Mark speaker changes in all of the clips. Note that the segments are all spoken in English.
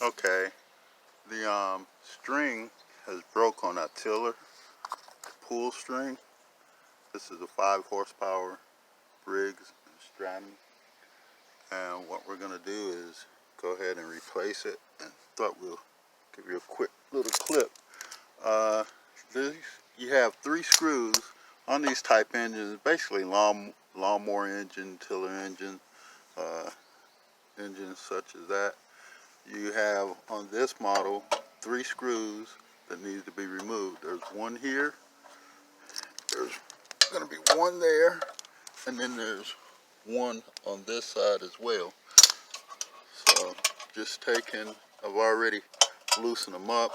Speaker 1: Okay, the string has broke on that tiller, pull string. This is a 5 horsepower Briggs and Stratton, and what we're going to do is go ahead and replace it, and thought we'll give you a quick little clip. You have 3 screws on these type engines, basically lawnmower engine, tiller engine, engines such as that. You have on this model 3 screws that need to be removed. There's one here, there's going to be one there, and then there's one on this side as well. So just taking, I've already loosened them up.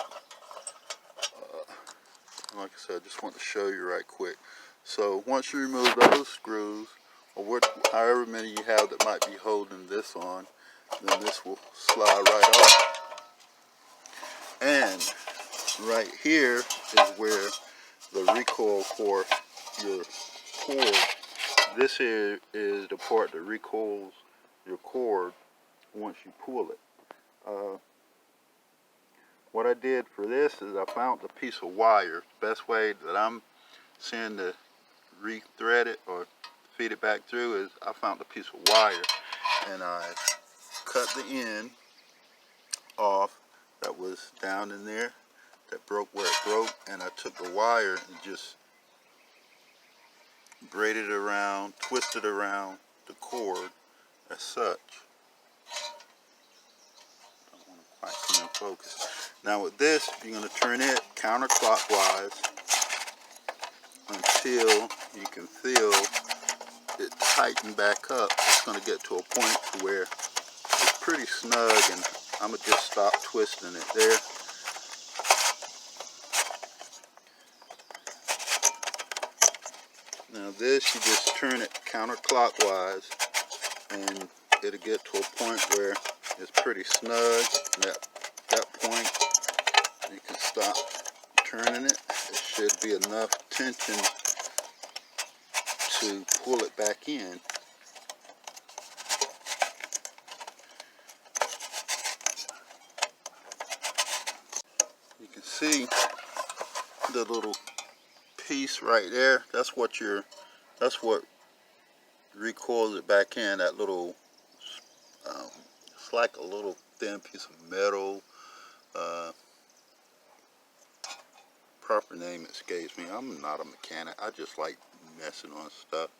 Speaker 1: Like I said, I just want to show you right quick. So once you remove those screws, or however many you have that might be holding this on, then this will slide right off. And right here is where the recoil for your cord. This here is the part that recoils your cord once you pull it. What I did for this is I found a piece of wire. The best way that I'm seeing to re-thread it or feed it back through is I found a piece of wire, and I cut the end off that was down in there that broke where it broke, and I took the wire and just braided it around, twisted around the cord as such. Don't want to quite come in focus. Now with this, you're going to turn it counterclockwise until you can feel it tighten back up. It's going to get to a point to where it's pretty snug, and I'm going to just stop twisting it there. Now this, you just turn it counterclockwise, and it'll get to a point where it's pretty snug. And at that point, you can stop turning it. It should be enough tension to pull it back in. You can see the little piece right there. That's what recoils it back in. That little, it's like a little thin piece of metal. Proper name escapes me. I'm not a mechanic. I just like messing on stuff.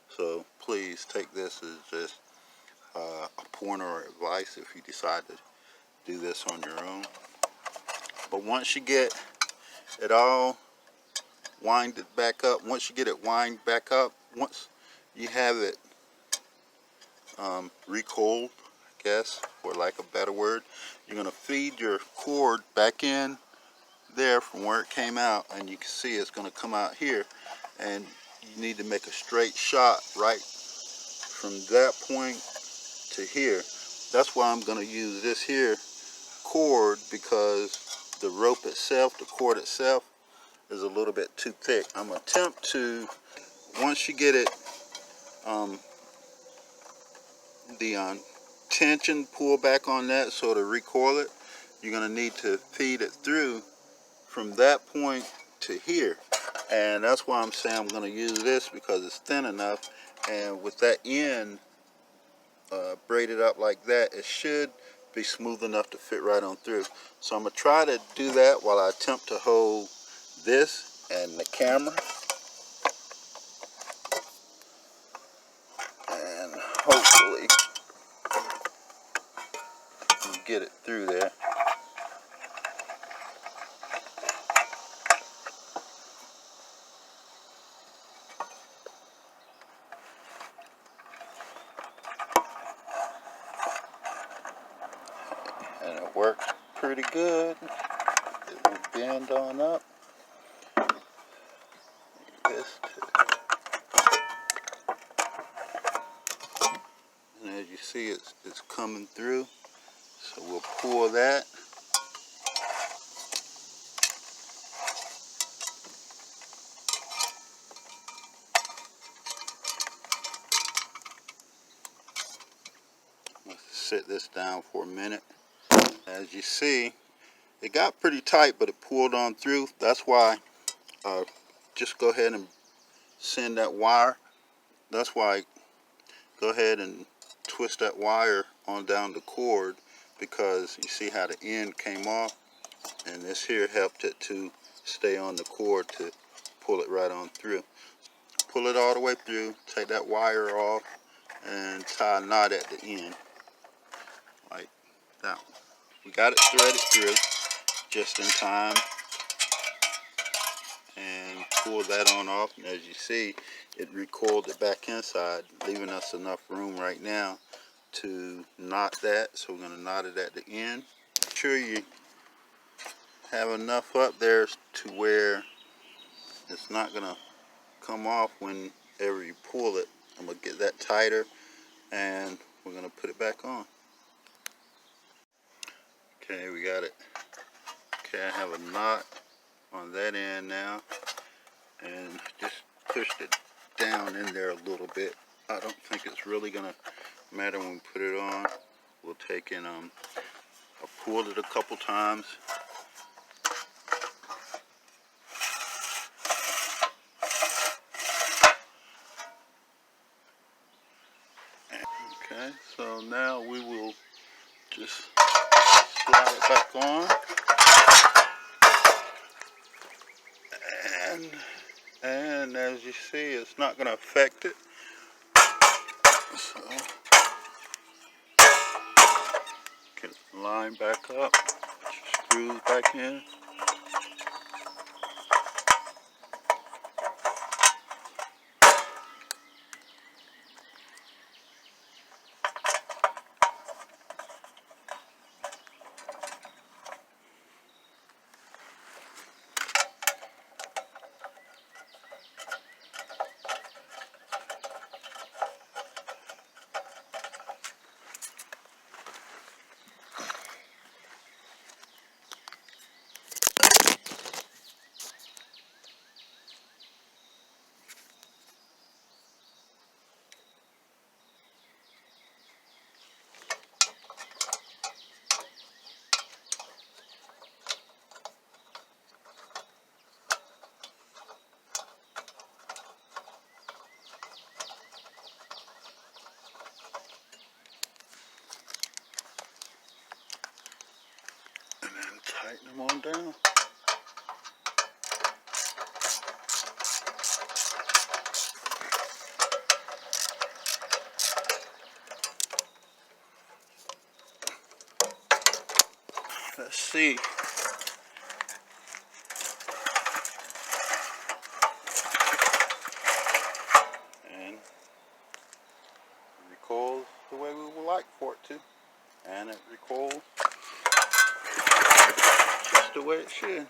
Speaker 1: So please take this as just a pointer or advice if you decide to do this on your own. But once you get it all winded back up, once you have it recoiled, I guess, for lack of a better word, you're going to feed your cord back in there from where it came out, and you can see it's going to come out here, and you need to make a straight shot right from that point to here. That's why I'm going to use this here cord, because the rope itself, the cord itself, is a little bit too thick. I'm going to attempt to, once you get it the tension pull back on that, so to recoil it, you're going to need to feed it through from that point to here. And that's why I'm saying I'm going to use this, because it's thin enough, and with that end braided up like that, it should be smooth enough to fit right on through. So I'm going to try to do that while I attempt to hold this and the camera, and hopefully get it through there. And it works pretty good. It will bend on up. This and as you see, it's coming through. So we'll pull that. Let's sit this down for a minute, As you see, it got pretty tight, but it pulled on through. That's why just go ahead and send that wire. That's why go ahead and twist that wire on down the cord, because you see how the end came off, and this here helped it to stay on the cord to pull it right on through. Pull it all the way through, take that wire off, and tie a knot at the end like that one. We got it threaded through just in time, and pull that on off, and as you see, it recoiled it back inside, leaving us enough room right now to knot that. So we're going to knot it at the end. Make sure you have enough up there to where it's not going to come off whenever you pull it. I'm going to get that tighter, and we're going to put it back on. Okay, we got it. Okay, I have a knot on that end now, and just pushed it down in there a little bit. I don't think it's really going to matter when we put it on. We'll take in, I pulled it a couple times. Okay, so now we will just slide it back on, and as you see, it's not going to affect it. So get the line back up, put your screws back in. Tighten them on down. Let's see. And it recoils the way we would like for it to. And it recoils just the way it should.